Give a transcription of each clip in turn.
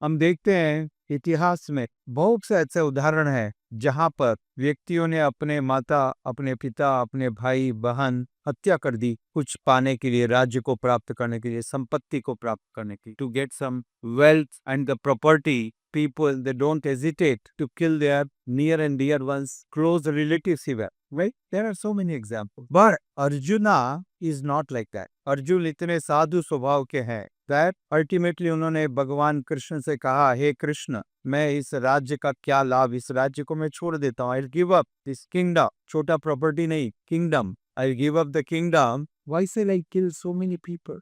हम देखते हैं इतिहास में बहुत से ऐसे उदाहरण हैं जहां पर व्यक्तियों ने अपने माता, अपने पिता, अपने भाई बहन हत्या कर दी कुछ पाने के लिए, राज्य को प्राप्त करने के लिए, संपत्ति को प्राप्त करने के लिए, to get some wealth and the property. People, they don't hesitate to kill their near and dear ones, close relatives even. Right? There are so many examples. But Arjuna is not like that. Arjun इतने साधु स्वभाव के हैं that ultimately उन्होंने भगवान कृष्ण से कहा, हे कृष्ण, मैं इस राज्य का क्या लाभ, इस राज्य को मैं छोड़ देता हूँ. I'll give up this kingdom. छोटा प्रॉपर्टी नहीं, kingdom. I'll give up the kingdom. Why shall I kill so many people?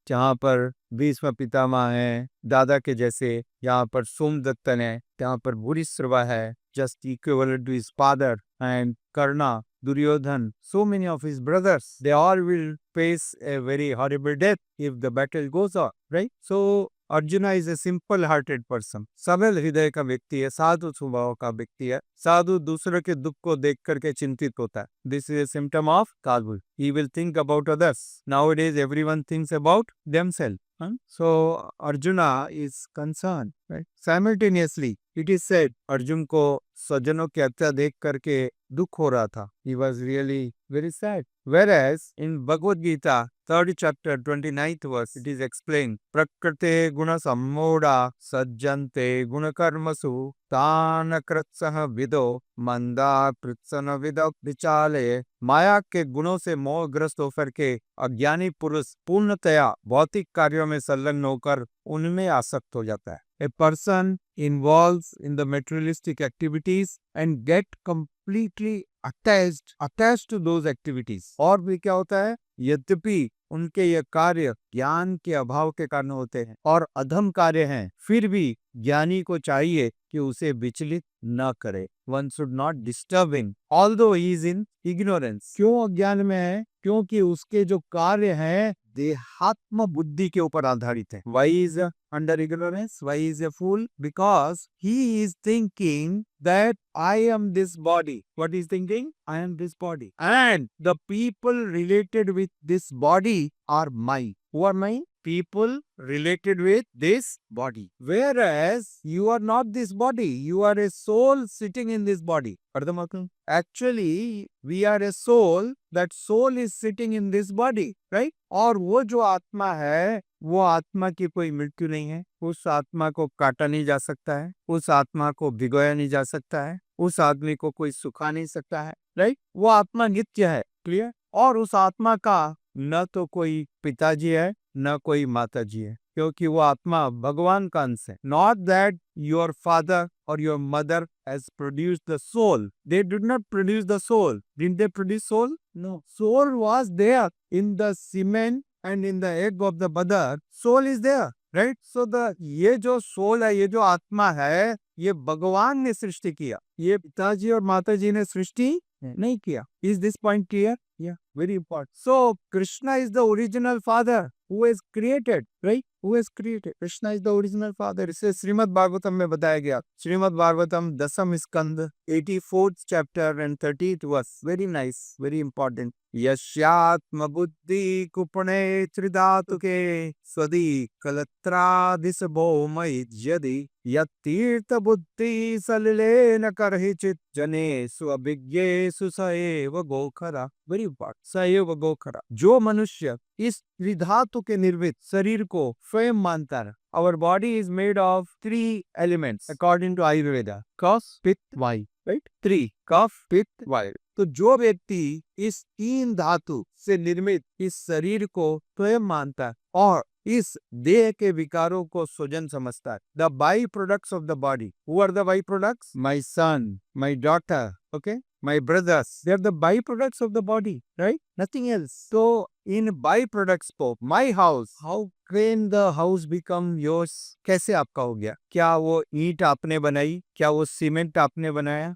जहाँ पर भीष्म पितामह है, दादा के जैसे, यहाँ पर सोमदत्तन है, यहाँ पर भूरिश्रवा है, just equivalent to his father, and Karna, Duryodhan, so many of his brothers, they all will face a very horrible death if the battle goes on, right? So arjuna is a simple hearted person, सरल हृदय का व्यक्ति है, साधु स्वभाव का व्यक्ति है. साधु दूसरों के दुख को देख करके चिंतित होता है. This is a symptom of sadhu. He will think about others. Nowadays everyone thinks about themselves. So Arjuna is concerned, right? Simultaneously, it is said Arjun को स्वजनों की हत्या देख करके दुख हो रहा था. He was really very sad. Whereas in Bhagavad Gita, 3rd chapter, 29th verse, it is explained, प्रकृते गुण सम्मोढ़ा सज्जन्ते गुण कर्मसु तान कृत्सह विदो मंदा पृत्सन विदो विचाले. माया के गुणों से मोहग्रस्त होकर के अज्ञानी पुरुष पूर्णतया भौतिक कार्यों में संलग्न होकर उनमें आसक्त हो जाता है. A person involves in the materialistic activities and get completely attached to those activities. और भी क्या होता है, यद्यपि उनके ये कार्य ज्ञान के अभाव के कारण होते हैं और अधम कार्य हैं, फिर भी ज्ञानी को चाहिए कि उसे विचलित न करे. One should not disturb him, although he is in ignorance. क्यों अज्ञान में है? क्योंकि उसके जो कार्य हैं देहात्म बुद्धि के ऊपर आधारित है. Why is under ignorance? Why is a fool? Because he is thinking that I am this body. What is thinking? I am this body. And the people related with this body are mine. Who are mine? People related with this body. Whereas you are not this body. You are a soul sitting in this body. Actually, we are a soul. That soul is sitting in this body, right? और वो जो आत्मा है, वो आत्मा की कोई मृत्यु नहीं है. उस आत्मा को काटा नहीं जा सकता है, उस आत्मा को भिगोया नहीं जा सकता है, उस आदमी को कोई सुखा नहीं सकता है, राइट? वो आत्मा नित्य है. क्लियर? और उस आत्मा का न तो कोई पिताजी है, न कोई माताजी है, क्योंकि वो आत्मा भगवान का अंश है. नॉट दैट योर फादर और your mother has produced the soul. They did not produce the soul. Didn't they produce soul? No. Soul was there in the semen and in the egg of the mother. Soul is there, right? So ये जो soul है, ये जो आत्मा है, ये भगवान ने सृष्टि किया. ये पिताजी और माताजी ने सृष्टि नहीं किया. Is this point clear? Yeah, very important. So Krishna is the original father who has created, right? Who has created? Krishna is the original father. इसे श्रीमद् भागवतम में बताया गया. Shrimad Bhagavatam 10th Skanda 84th chapter and 30th verse. Very nice, very important. यस्यात्म बुद्धि कुपणे त्रिधातुके स्वदी कलत्रादिश भौमयि यदि यतीर्थ बुद्धि सलिलेन करहिचित जनेषु अभिज्ञेषु स एव गोखरा. Very important. स एव गोखरा. जो मनुष्य इस त्रिधातु के निर्मित शरीर को स्वयं मानता है. Our body is made of 3 elements according to Ayurveda. Kapha, Pitta, Vata. Right? 3. Kapha, Pitta, Vata. तो जो व्यक्ति इस 3 धातु से निर्मित इस शरीर को स्वयं मानता है और इस देह के विकारों को स्वजन समझता है. The byproducts of the body. Who are the byproducts? My son, my daughter, okay? My brothers. They are the byproducts of the body, right? Nothing else. So in byproducts of my house, how can the house become yours? कैसे आपका हो गया? क्या वो ईंट आपने बनाई? क्या वो सीमेंट आपने बनाया?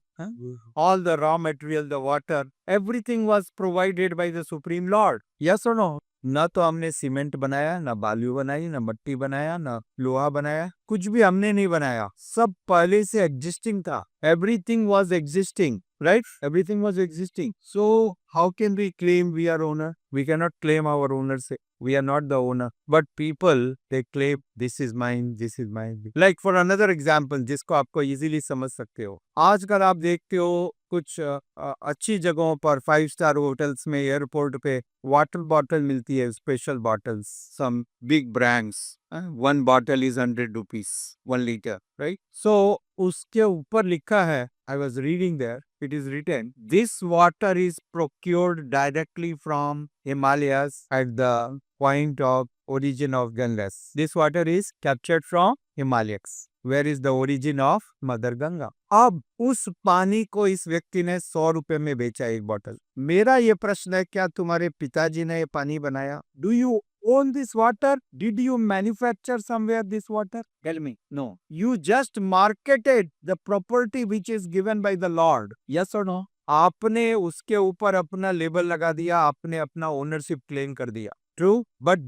All the raw material, the water, everything was provided by the Supreme Lord. Yes or no? न तो हमने सीमेंट बनाया, न बालू बनाई, न मट्टी बनाया, न लोहा बनाया, कुछ भी हमने नहीं बनाया. सब पहले से एग्जिस्टिंग था. Everything was existing, right? Everything was existing. So how can we claim we are owner? We cannot claim our ownership. we are not the owner, but people they claim this is mine, this is mine. Like for another example, जिसको आपको easily समझ सकते हो, आजकल आप देखते हो कुछ अच्छी जगहों पर 5 स्टार होटल्स में, एयरपोर्ट पे वाटर बॉटल मिलती है, special bottles, some big brands, 1 bottle is 100 rupees, 1 litre, right? So उसके ऊपर लिखा है, I was reading there, it is written, this water is procured directly from Himalayas at the point of origin of Ganges. This water is captured from Himalayas. Where is the origin of Mother Ganga? अब उस पानी को इस व्यक्ति ने 100 रुपए में बेचा, 1 बॉटल। मेरा ये प्रश्न है, क्या तुम्हारे पिताजी ने ये पानी बनाया? Do you own this water? Did you manufacture somewhere this water? Tell me. No. You just marketed the property which is given by the Lord. Yes or no? आपने उसके ऊपर अपना लेबल लगा दिया, आपने अपना ओनरशिप क्लेम कर दिया। True, but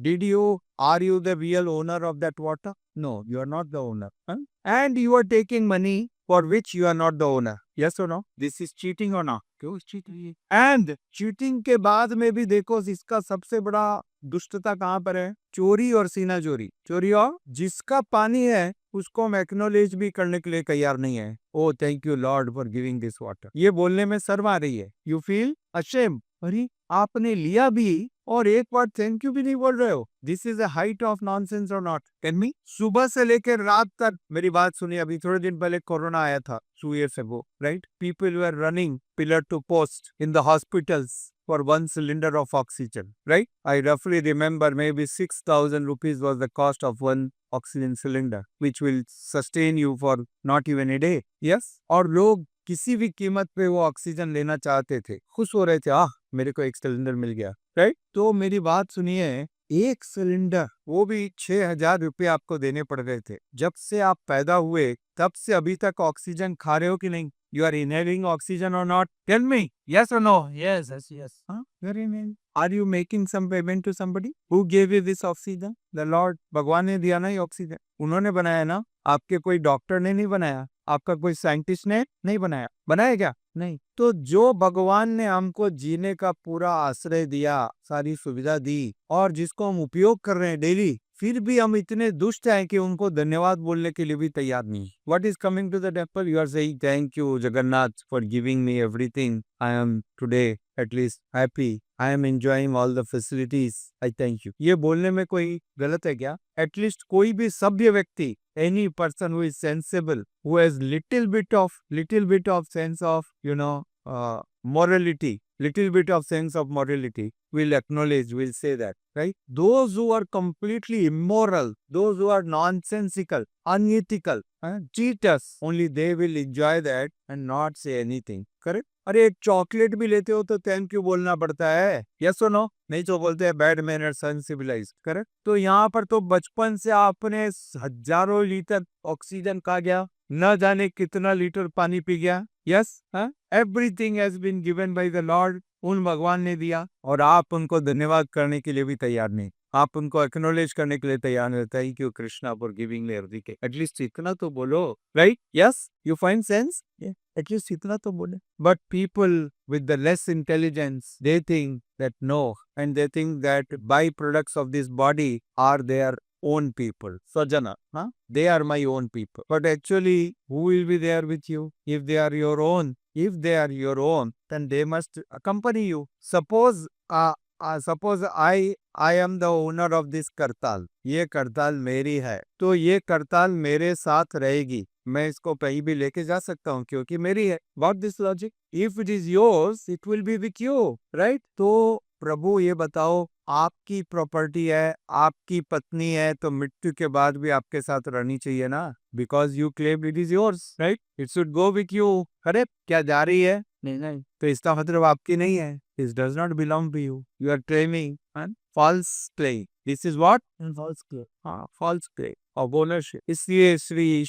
are you the real owner of that water? No, you are not the owner. Huh? And you are taking money for which you are not the owner. Yes or no? This is cheating or not? क्यों cheating? And cheating के बाद में भी देखो, इसका सबसे बड़ा दुष्टता कहाँ पर है? चोरी और सीना चोरी। चोरी, और जिसका पानी है उसको हम एक्नोलेज भी करने के लिए तैयार नहीं है। Oh thank you Lord for giving this water, ये बोलने में शर्म आ रही है। You feel ashamed. अरे आपने लिया भी और एक बार थैंक यू भी नहीं बोल रहे हो। This is a height of nonsense और नॉट? Tell me. सुबह से लेकर रात तक, मेरी बात सुनिए, अभी थोड़े दिन पहले कोरोना आया था, 2 years ago, right? People were running pillar to post in the hospitals for 1 cylinder of oxygen, right? I roughly remember maybe 6,000 rupees was the cost of 1 oxygen cylinder, which will sustain you for not even a day. Yes? और लोग किसी भी कीमत पे वो oxygen लेना चाहते थे, खुश हो रहे थे, मेरे को 1 सिलेंडर मिल गया, राइट? तो मेरी बात सुनिए, 1 सिलेंडर, वो भी 6,000 रुपये आपको देने पड़ रहे थे। जब से आप पैदा हुए तब से अभी तक ऑक्सीजन खा रहे हो कि नहीं? You are inhaling oxygen or not? Tell me. Yes or no? Yes, yes, yes. You are inhaling. Are you making some payment to somebody? Who gave you this oxygen? The Lord. भगवान ने दिया ना ये oxygen, उन्होंने बनाया ना, आपके कोई डॉक्टर ने नहीं बनाया, आपका कोई साइंटिस्ट ने नहीं बनाया। बनाया क्या? नहीं। तो जो भगवान ने हमको जीने का पूरा आश्रय दिया, सारी सुविधा दी, और जिसको हम उपयोग कर रहे हैं डेली, फिर भी हम इतने दुष्ट हैं कि उनको धन्यवाद बोलने के लिए भी तैयार नहीं। What is coming to the temple? You are saying thank you Jagannath for giving me everything. I am today at least happy. I am enjoying all the facilities. I thank you. ये बोलने में कोई गलत है क्या? At least कोई भी सभ्य व्यक्ति, any person who is sensible, who has little bit of sense of, morality, little bit of sense of morality, will acknowledge, will say that, right? Those who are completely immoral, those who are nonsensical, unethical, cheaters, only they will enjoy that and not say anything. Correct? अरे एक chocolate भी लेते हो तो thank you बोलना पड़ता है। Yes और नो? नहीं तो बोलते हैं बैड मैनर्स, अनसिविलाइज्ड। करेक्ट? तो यहाँ पर तो बचपन से आपने हजारों लीटर ऑक्सीजन खा गया, न जाने कितना लीटर पानी पी गया। Yes, everything has been given by the Lord, उन भगवान ने दिया, और आप उनको धन्यवाद करने के लिए भी तैयार नहीं, आप उनको एक्नोलेज करने के लिए तैयार नहीं। Thank you Krishna for giving me everything. At least इतना तो बोलो, right? Yes, you find sense? At least इतना तो बोले। But people with the less intelligence, they think that no, and they think that byproducts of this body are their own people. Sajana, they are my own people. But actually, who will be there with you? If they are your own, then they must accompany you. Suppose I am the owner of this करताल, ये करताल मेरी है, तो ये करताल मेरे साथ रहेगी, मैं इसको कहीं भी लेके जा सकता हूँ क्योंकि मेरी है। About this logic, if it is yours, it will be with you, right? तो प्रभु ये बताओ, आपकी प्रॉपर्टी है, आपकी पत्नी है, तो मृत्यु के बाद भी आपके साथ रहनी चाहिए ना? Because you claimed it is yours, right? It should go with you. अरे क्या जा रही है? नहीं, तो इसका मतलब आपकी नहीं है। This does not belong to you. You are claiming false claim. This is what? False claim. False claim of ownership. इसलिए श्री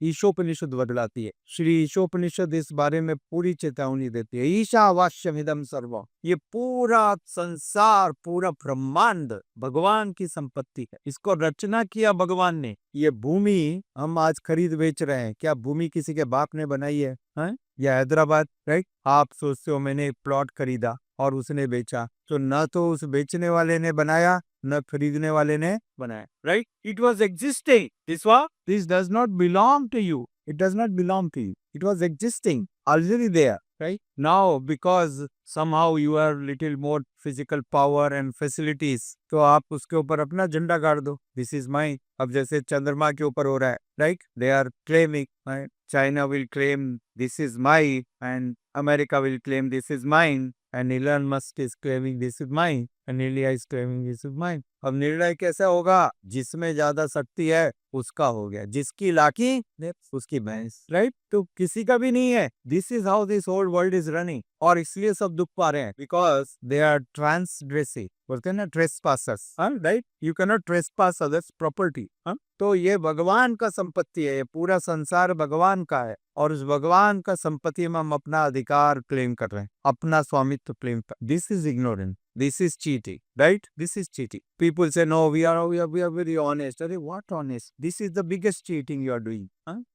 ईशोपनिषद बदलाती है। श्री ईशोपनिषद इस बारे में पूरी चेतावनी देती है। ईशावास्यमिदं सर्वम्, ये पूरा संसार, पूरा ब्रह्मांड भगवान की संपत्ति है। इसको रचना किया भगवान ने। ये भूमि हम आज खरीद बेच रहे हैं, क्या भूमि किसी के बाप ने बनाई है? या हैदराबाद, राइट? आप सोचते हो मैंने एक प्लॉट खरीदा और उसने बेचा, तो न तो उस बेचने वाले ने बनाया, न खरीदने वाले ने बनाया, right? It was existing, this does not belong to you, it does not belong to you, it was existing already there, right? Now because somehow you are little more physical power and facilities, तो आप उसके ऊपर अपना झंडा गाड़ दो, this is mine. अब जैसे चंद्रमा के ऊपर हो रहा है, right? They are claiming, right? China will claim this is mine and America will claim this is mine and Elon Musk is claiming this is mine and India is claiming this is mine. अब निर्णय कैसा होगा? जिसमें ज्यादा शक्ति है उसका हो गया, जिसकी लाठी उसकी भैंस, राइट? तो किसी का भी नहीं है. This is how this whole world is running. और इसलिए सब दुख पा रहे हैं बिकॉज दे आर ट्रांसग्रेसिव, बोलते हैं ना trespassers, right? You can not trespass others property. तो ये भगवान का संपत्ति है, ये पूरा संसार भगवान का है और उस भगवान का संपत्ति में हम अपना अधिकार क्लेम कर रहे हैं, अपना स्वामित्व क्लेम कर. This is ignorance, this is cheating, right? This is cheating. People say no, we are very honest. Arey, what honest? This is the biggest cheating you are doing.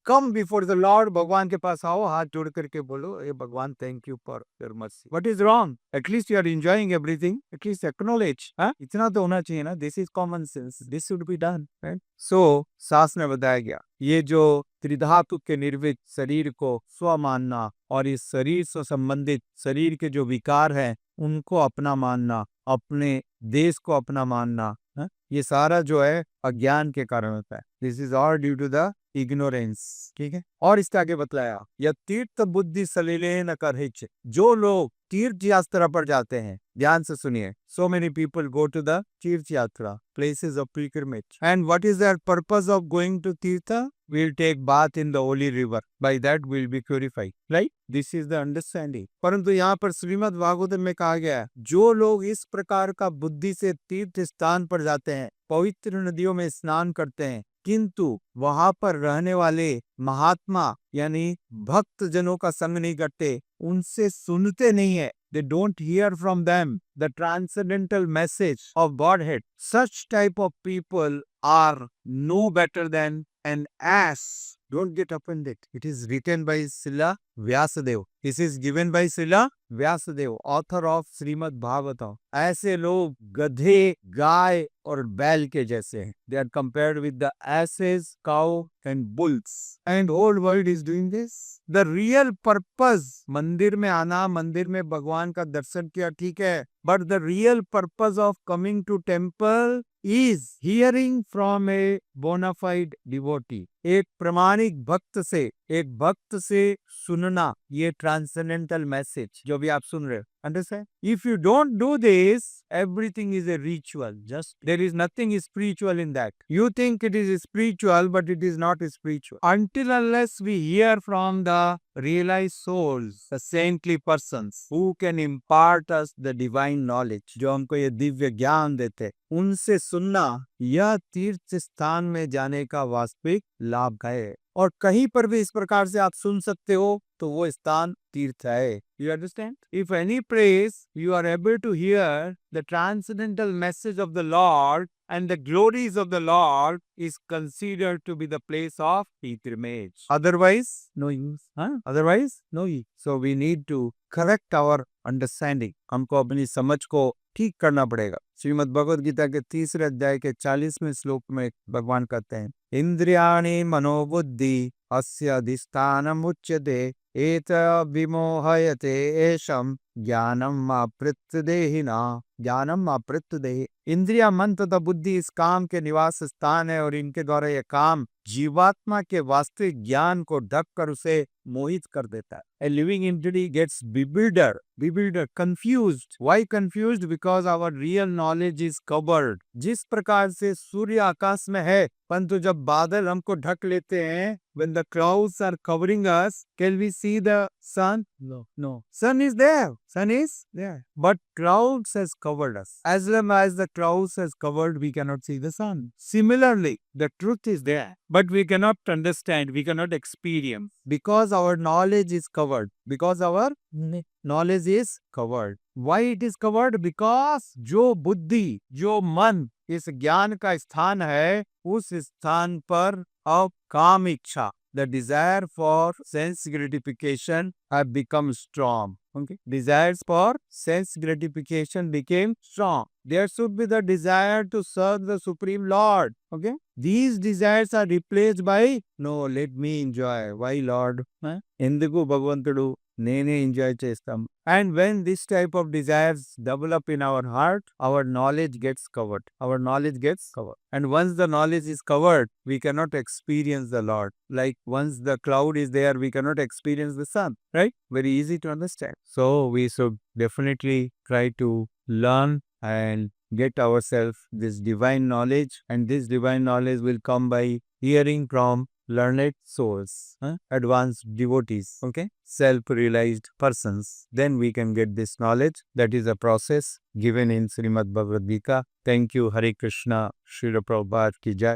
Come before the Lord, भगवान के पास आओ, हाथ जोड़ करके बोलो, ए भगवान, thank you for your mercy. What is wrong? At least you are enjoying everything. At least acknowledge. इतना तो होना चाहिए ना. This is common sense. This should be done, right? So शास्त्र में बताया गया, ये जो त्रिधातु के निर्मित शरीर को स्व मानना और इस शरीर से संबंधित शरीर के जो विकार हैं उनको अपना मानना, अपने देश को अपना मानना, ये सारा जो है अज्ञान के कारण होता है. This is all due to the ignorance, ठीक है? और इसके आगे बतलाया, यह तीर्थ बुद्धि सलिले न कर. जो लोग तीर्थ यात्रा पर जाते हैं, ध्यान से सुनिए, so many people go to the तीर्थ यात्रा, places of pilgrimage, and what is their purpose of going to तीर्थ? We'll take bath in the holy river, by that we'll be purified, right? This is the understanding. परंतु यहाँ पर श्रीमद् भागवतम में कहा गया है, जो लोग इस प्रकार का बुद्धि से तीर्थ स्थान पर जाते हैं, पवित्र नदियों में स्नान करते हैं, किंतु वहां पर रहने वाले महात्मा यानी भक्त जनों का संग नहीं करते, उनसे सुनते नहीं है. They don't hear from them the transcendental message of Godhead. Such type of people are no better than an ass. Don't get offended. It is written by Srila Vyasadeva. This is given by Srila Vyasadeva, author of Srimad Bhagavatam. ऐसे लोग गधे, गाय और बैल के जैसे हैं. They are compared with the asses, cow and bulls. And whole world is doing this. The real purpose, मंदिर में आना, मंदिर में भगवान का दर्शन किया, ठीक है. But the real purpose of coming to temple is hearing from a bona fide devotee. एक प्रामाणिक भक्त से सुनना, ये ट्रांसेंडेंटल मैसेज जो भी आप सुन रहे हो. Understand? If you don't do this, everything is a ritual. Just there is nothing spiritual in that. You think it is spiritual, but it is not spiritual. Until unless we hear from the realized souls, the saintly persons who can impart us the divine knowledge, जो हमको ये दिव्य ज्ञान देते, उनसे सुनना, यह तीर्थ स्थान में जाने का वास्तविक लाभ है. और कहीं पर भी इस प्रकार से आप सुन सकते हो तो वो स्थान तीर्थ है. You understand? If any place you are able to hear the transcendental message of the Lord and the glories of the Lord is considered to be the place of pilgrimage. Otherwise, no use. Otherwise, no use. So we need to correct our understanding. हमको अपनी समझ को ठीक करना पड़ेगा. श्रीमद् भगवद गीता के 3 अध्याय के 40वें श्लोक में भगवान कहते हैं, इंद्रियाणि मनोबुद्धि अस्य अधिष्ठानम् उच्यते एत विमोहयते एषम ज्ञानम अप्रत्यदेहिना. ज्ञानम अप्रत्यदेहि. इंद्रिया, मन तथा बुद्धि इस काम के निवास स्थान है और इनके द्वारा यह काम जीवात्मा के वास्तविक ज्ञान को ढक कर उसे मोहित कर देता है. A living entity gets bewildered, confused. Why confused? Because our real knowledge is covered. जिस प्रकार से सूर्य आकाश में है, परंतु जब बादल हमको ढक लेते हैं, when the clouds are covering us, can we see the sun? No. Sun is there. But clouds has covered us. As long as the clouds has covered, we cannot see the sun. Similarly, the truth is there, but we cannot understand, we cannot experience, because our knowledge is covered. Why it is covered? Because जो बुद्धि, जो मन इस ज्ञान का स्थान है, उस स्थान पर अब काम इच्छा the desire for sense gratification have become strong. Okay, desires for sense gratification became strong. There should be the desire to serve the Supreme Lord. Okay, these desires are replaced by no, let me enjoy. Why Lord? ఎందుకు భగవంతుడు నేనే enjoy చేస్తాం. And when this type of desires develop in our heart, our knowledge gets covered. Our knowledge gets covered. And once the knowledge is covered, we cannot experience the Lord. Like once the cloud is there, we cannot experience the sun. Right? Very easy to understand. So we should definitely try to learn and get ourselves this divine knowledge, and this divine knowledge will come by hearing from learned souls, advanced devotees, okay, self-realized persons. Then we can get this knowledge. That is a process given in Srimad Bhagavad Gita. Thank you. Hare Krishna. Srila Prabhupada ki jai.